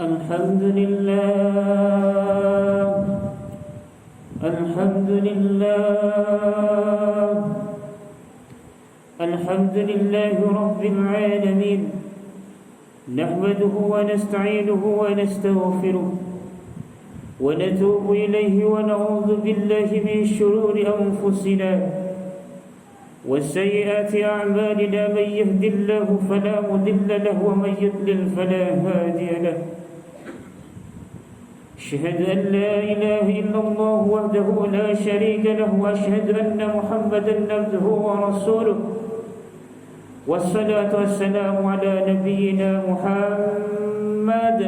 الحمد لله الحمد لله الحمد لله رب العالمين نحمده ونستعينه ونستغفره ونتوب إليه ونعوذ بالله من شرور أنفسنا وسيئات أعمالنا من يهد الله فلا مضل له ومن يضلل فلا هادي له أشهد أن لا إله إلا الله وحده لا شريك له وأشهد أن محمدا عبده ورسوله والصلاة والسلام على نبينا محمد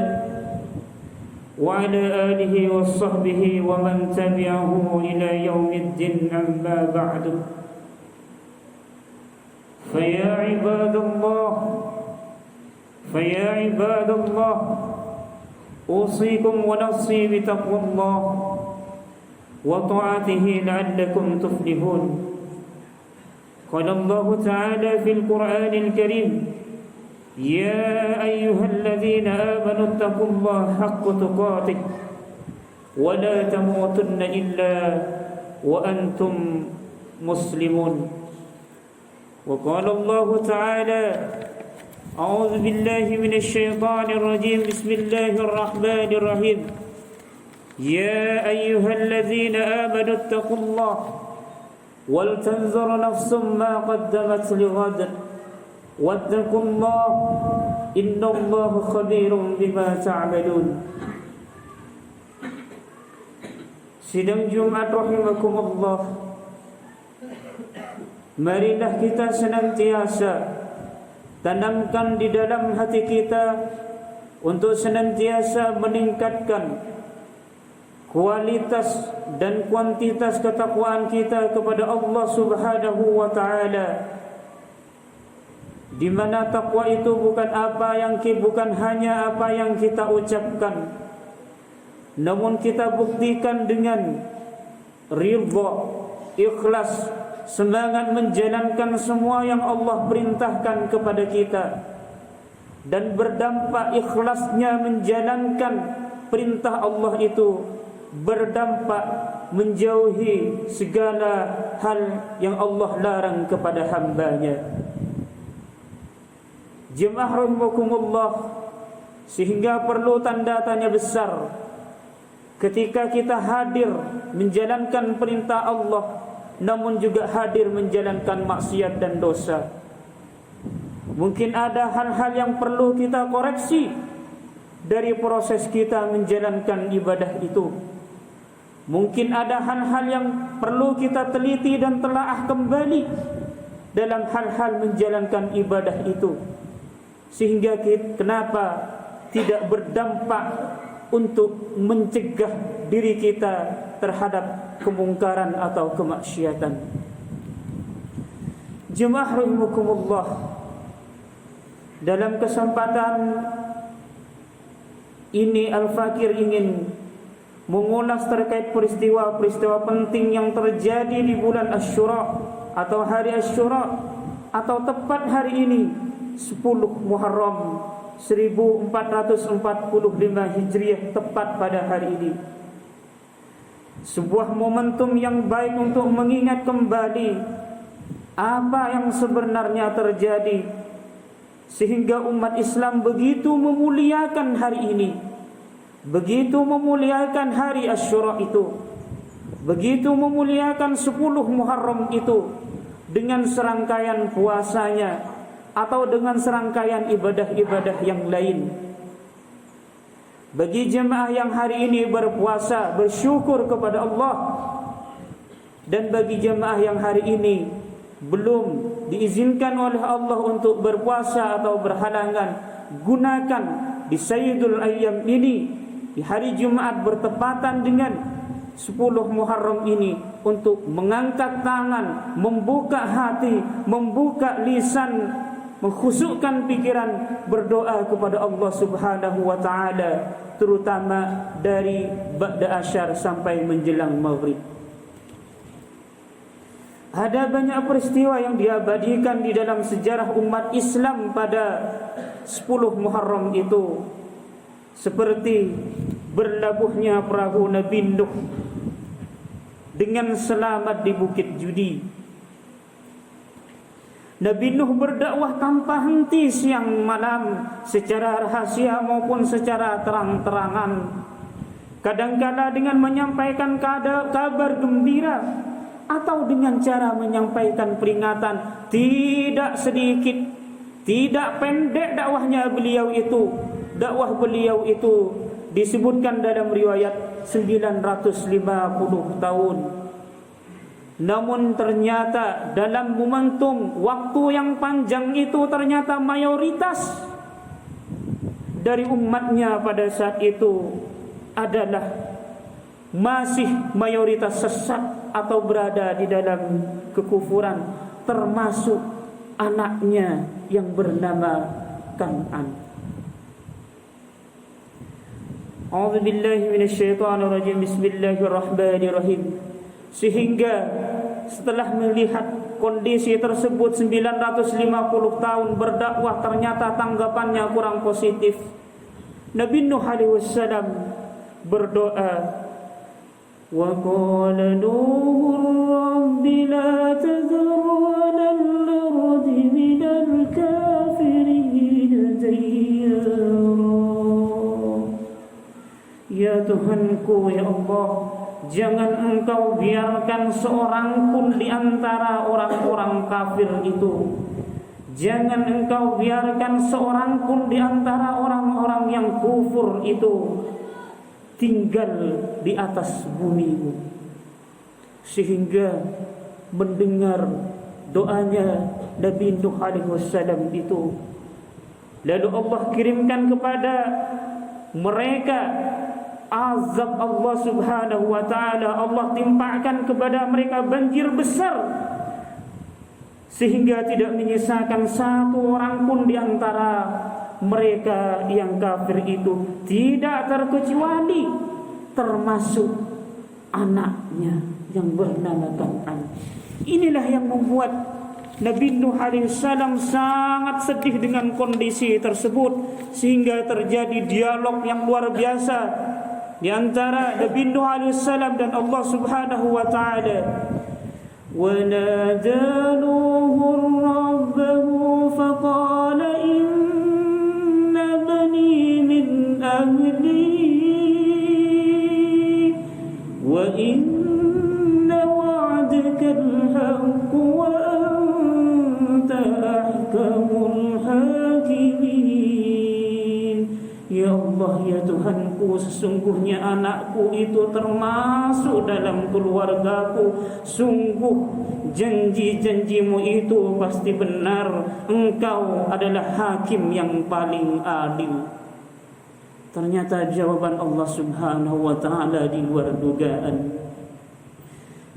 وعلى آله وصحبه ومن تبعه إلى يوم الدين أما بعد فيا عباد الله أوصيكم ونفسي بتقوى الله وطاعته لعلكم تفلحون قال الله تعالى في القرآن الكريم يا أيها الذين آمنوا اتقوا الله حق تقاته ولا تموتن إلا وأنتم مسلمون وقال الله تعالى أعوذ بالله من الشيطان الرجيم بسم الله الرحمن الرحيم يا أيها الذين آمنوا اتقوا الله ولتنظر نفس ما قدمت لغد واتقوا الله إن الله خبير بما تعملون. Sidang Jumat rahimakumullah, marilah kita senantiasa tanamkan di dalam hati kita untuk senantiasa meningkatkan kualitas dan kuantitas ketakwaan kita kepada Allah Subhanahu wa taala, di mana takwa itu bukan hanya apa yang kita ucapkan, namun kita buktikan dengan ridha, ikhlas, semangat menjalankan semua yang Allah perintahkan kepada kita, dan berdampak ikhlasnya menjalankan perintah Allah itu berdampak menjauhi segala hal yang Allah larang kepada hamba-Nya. Jemaah rahimakumullah, sehingga perlu tanda tanya besar ketika kita hadir menjalankan perintah Allah namun juga hadir menjalankan maksiat dan dosa. Mungkin ada hal-hal yang perlu kita koreksi dari proses kita menjalankan ibadah itu. Mungkin ada hal-hal yang perlu kita teliti dan telaah kembali dalam hal-hal menjalankan ibadah itu, sehingga kenapa tidak berdampak untuk mencegah diri kita terhadap kemungkaran atau kemaksiatan. Jemaah rahimakumullah, dalam kesempatan ini Al-Fakir ingin mengulas terkait peristiwa-peristiwa penting yang terjadi di bulan Asyura atau hari Asyura, atau tepat hari ini 10 Muharram 1445 Hijriah, tepat pada hari ini. Sebuah momentum yang baik untuk mengingat kembali apa yang sebenarnya terjadi, sehingga umat Islam begitu memuliakan hari ini, begitu memuliakan hari Asyura itu, begitu memuliakan 10 Muharram itu dengan serangkaian puasanya atau dengan serangkaian ibadah-ibadah yang lain. Bagi jemaah yang hari ini berpuasa, bersyukur kepada Allah. Dan bagi jemaah yang hari ini belum diizinkan oleh Allah untuk berpuasa atau berhalangan, gunakan di Sayyidul Ayyam ini, di hari Jumat bertepatan dengan 10 Muharram ini, untuk mengangkat tangan, membuka hati, membuka lisan, mengkhusukkan pikiran, berdoa kepada Allah Subhanahu wa taala, terutama dari ba'da asyar sampai menjelang maghrib. Ada banyak peristiwa yang diabadikan di dalam sejarah umat Islam pada 10 Muharram itu, seperti berlabuhnya perahu Nabi Nuh dengan selamat di Bukit Judi. Nabi Nuh berdakwah tanpa henti siang malam, secara rahasia maupun secara terang-terangan. Kadang-kala dengan menyampaikan kabar gembira atau dengan cara menyampaikan peringatan. Tidak sedikit, tidak pendek dakwahnya beliau itu. Dakwah beliau itu disebutkan dalam riwayat 950 tahun. Namun ternyata dalam momentum waktu yang panjang itu, ternyata mayoritas dari umatnya pada saat itu adalah masih mayoritas sesat atau berada di dalam kekufuran, termasuk anaknya yang bernama Kan'an. A'udzubillahi minasyaitonirrajim. Bismillahirrahmanirrahim. Sehingga setelah melihat kondisi tersebut 950 tahun berdakwah, ternyata tanggapannya kurang positif. Nabi Nuh alaihi wassalam berdoa, wa qala Nuh rabbi la tadhur 'alal ardi minal kafirin dayyara. Ya Tuhanku, ya Allah, jangan Engkau biarkan seorang pun di antara orang-orang kafir itu. Jangan Engkau biarkan seorang pun di antara orang-orang yang kufur itu tinggal di atas bumi-Mu. Sehingga mendengar doanya Nabi Nuh alaihi wassalam itu, lalu Allah kirimkan kepada mereka azab Allah subhanahu wa ta'ala. Allah timpakan kepada mereka banjir besar, sehingga tidak menyisakan satu orang pun di antara mereka yang kafir itu, tidak terkecuali termasuk anaknya yang bernama Kan'an. Inilah yang membuat Nabi Nuh alaihissalam sangat sedih dengan kondisi tersebut, sehingga terjadi dialog yang luar biasa di antara Nabi Nuh alaihissalam dan Allah subhanahu wa ta'ala. Wa nada Nuh rabbahu faqala inna bani min ahli wa inna wa'daka al-haqq wa anta ahkamul hakimin. Ya Allah, ya Tuhanku, sesungguhnya anakku itu termasuk dalam keluargaku. Sungguh janji-janjimu itu pasti benar. Engkau adalah hakim yang paling adil. Ternyata jawaban Allah subhanahu wa ta'ala di luar dugaan.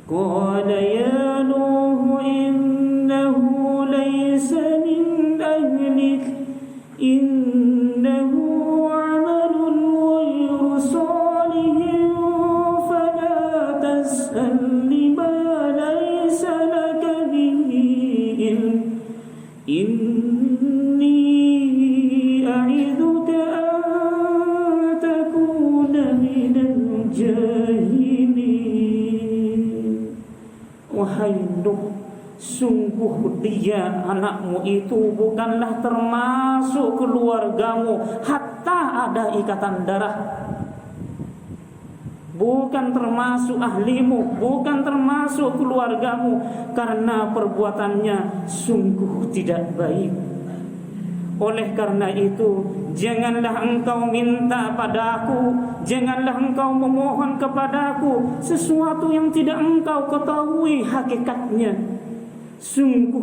Qala ya Nuh innahu laysa min ahlik, innahu sungguh dia anakmu itu bukanlah termasuk keluargamu, hatta ada ikatan darah. Bukan termasuk ahlimu, bukan termasuk keluargamu, karena perbuatannya sungguh tidak baik. Oleh karena itu, janganlah engkau minta padaku, janganlah engkau memohon kepadaku sesuatu yang tidak engkau ketahui hakikatnya. Sungguh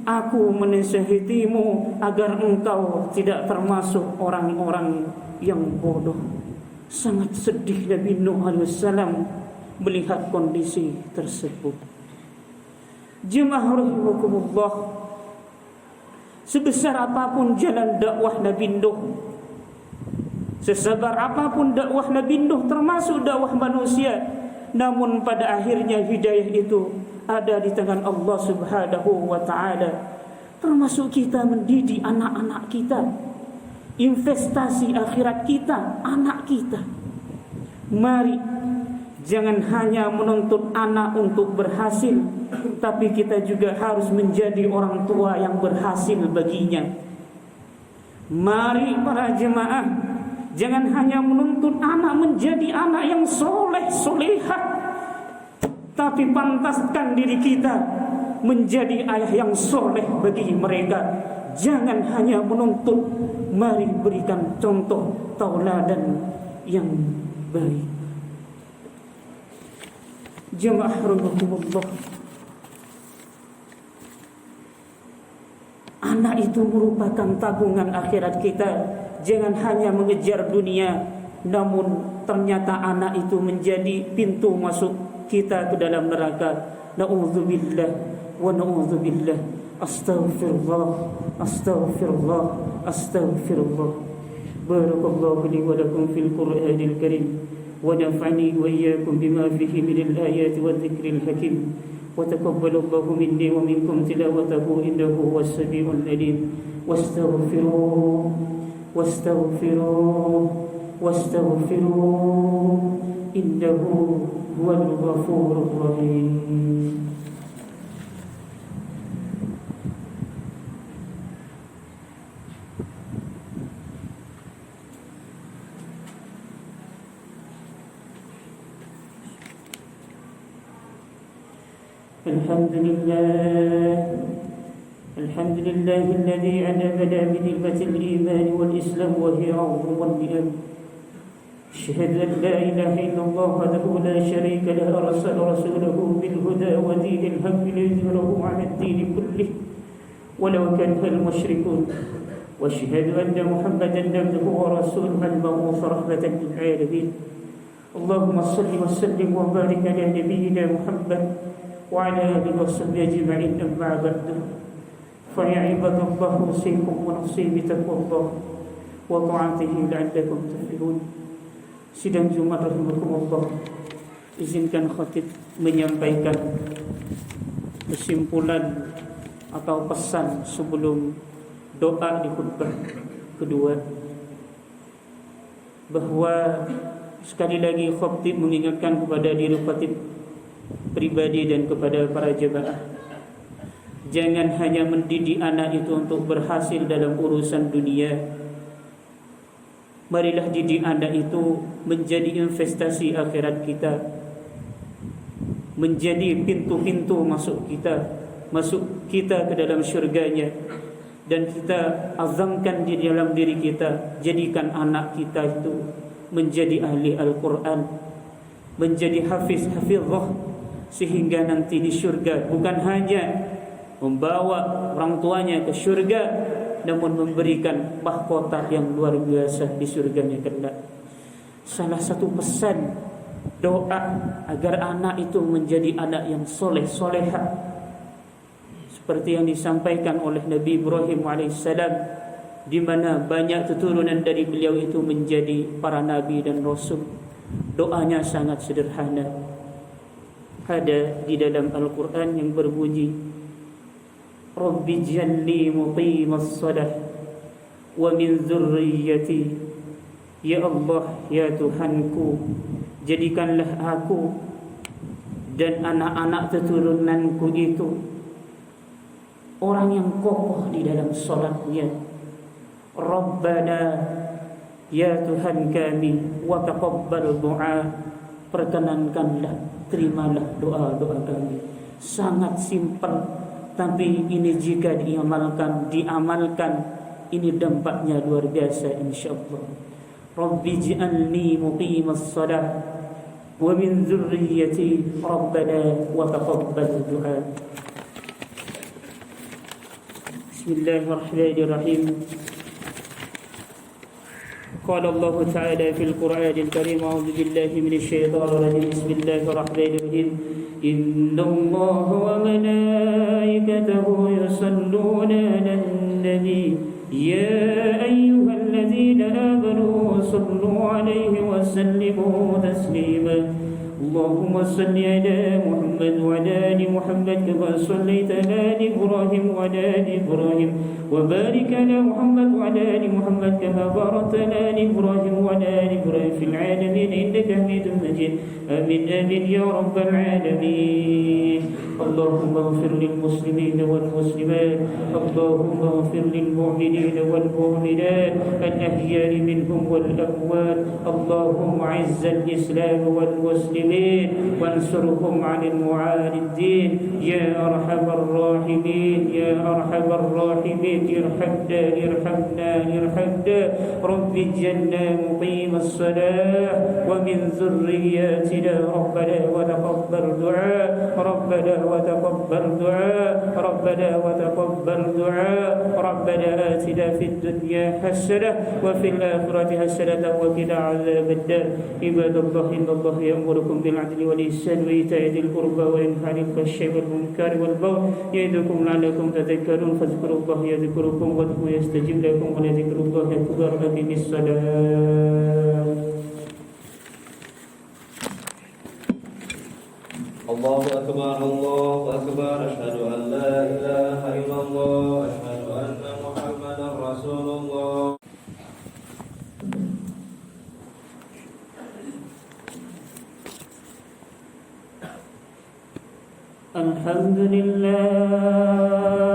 aku menasihatimu agar engkau tidak termasuk orang-orang yang bodoh. Sangat sedih Nabi Nuh alaihissalam melihat kondisi tersebut. Jemaah rahimakumullah, sebesar apapun jalan dakwah Nabi Nuh, sesabar apapun dakwah Nabi Nuh, termasuk dakwah manusia, namun pada akhirnya hidayah itu ada di tangan Allah subhanahu wa ta'ala. Termasuk kita mendidik anak-anak kita. investasi akhirat kita, anak kita. Mari jangan hanya menuntut anak untuk berhasil, tapi kita juga harus menjadi orang tua yang berhasil baginya. Mari para jemaah, jangan hanya menuntut anak menjadi anak yang soleh, solehah, tapi pantaskan diri kita menjadi ayah yang soleh bagi mereka. Jangan hanya menuntut, mari berikan contoh tauladan yang baik. Jemaah rahimakumullah, anak itu merupakan tabungan akhirat kita. Jangan hanya mengejar dunia, namun ternyata anak itu menjadi pintu masuk kita ke dalam neraka. Na'udzubillah wa na'udzubillah. Astaghfirullah, astaghfirullah, astaghfirullah. Barakallahu li wa lakum fil Qur'anil Karim, wa nafa'ani wa iyyakum bima fihi minal ayati wadh-dhikril hakim. Wa taqabbalallahu minni wa minkum tilawatahu innahu huwas samiul alim. Wastaghfiruh, wastaghfiruh, wastaghfiruh, innahu huwal ghafurur rahim. الحمد لله الذي أنعمنا بنعمة الإيمان والإسلام وهي أعظم النعم. أشهد أن لا إله إلا الله وحده لا شريك له أرسل رسوله بالهدى ودين الحق ليظهره على الدين كله ولو كره المشركون. وأشهد أن محمدا عبده ورسوله المبعوث رحمة للعالمين. اللهم صل وسلم وبارك على نبينا محمد وعلى آله وصحبه أجمعين. أما بعد، فيا عباد الله أوصيكم ونفسي بتقوى الله وطاعته لعلكم تفلحون. Sidang Jumat rahimakumullah, izinkan khatib menyampaikan kesimpulan atau pesan sebelum doa di khutbah kedua, bahwa sekali lagi khatib mengingatkan kepada diri khatib pribadi dan kepada para jemaah, jangan hanya mendidik anak itu untuk berhasil dalam urusan dunia. Marilah didik anak itu menjadi investasi akhirat kita, menjadi pintu-pintu masuk kita ke dalam syurganya. Dan kita azamkan di dalam diri kita, jadikan anak kita itu menjadi ahli Al-Quran, menjadi hafizah, sehingga nanti di syurga bukan hanya membawa orang tuanya ke syurga, namun memberikan mahkota yang luar biasa di surganya kelak. Salah satu pesan doa agar anak itu menjadi anak yang soleh, solehah, seperti yang disampaikan oleh Nabi Ibrahim alaihissalam, di mana banyak keturunan dari beliau itu menjadi para nabi dan rasul. Doanya sangat sederhana. Ada di dalam Al-Quran yang berbunyi, Rabbi jalli muqimas salah wa min zurriyati. Ya Allah, ya Tuhanku, jadikanlah aku dan anak-anak keturunanku itu orang yang kokoh di dalam salatnya. Rabbana, ya Tuhan kami, wa taqabbal du'a, perkenankanlah, terimalah doa-doa kami. Sangat simpel, tapi ini jika diamalkan, ini dampaknya luar biasa insyaallah. Rabbi ij'alni muqimas shalah wa min dzurriyyati rabbana wa taqabbal du'a. Bismillahirrahmanirrahim. قال الله تعالى في القرآن الكريم أعوذ بالله من الشيطان الرجيم بسم الله الرحمن الرحيم إن الله وملائكته يصلون على النبي يا أيها الذين آمنوا صلوا عليه وسلموا تسليما اللهم صل على محمد وعلى آل محمد كما صليت على آل إبراهيم وعلى آل إبراهيم وبارك على محمد وعلى آل محمد كما باركت على آل إبراهيم وعلى آل إبراهيم في العالمين إنك حميد مجيد آمين آمين يا رب العالمين. اللهم اغفر للمسلمين والمسلمات، اللهم اغفر للمؤمنين والمؤمنات الأحياء منهم والأموات، اللهم أعز الإسلام والمسلمين وانصرهم عن المعاندين يا أرحم الراحمين يا أرحم الراحمين. ارحمنا ارحمنا ارحمنا رب اجعلنا مقيم الصلاة ومن ذرياتنا ربنا وتقبل دعاء ربنا وتقبل دعاء ربنا وتقبل دعاء ربنا آتنا في الدنيا حسنة وفي الآخرة حسنة وقنا عذاب النار. عباد الله إن الله يأمركم بالعدل والإحسان وإيتاء ذي القربى وينهى عن الفحشاء والمنكر والبغي يعظكم لعلكم تذكرون فاذكروا الله يذكركم وادعوه يستجب لكم ولذكر الله أكبر. أقم الصلاة. الله أكبر الله أكبر أشهد أن لا إله إلا الله أشهد أن محمدا رسول الله. الحمد لله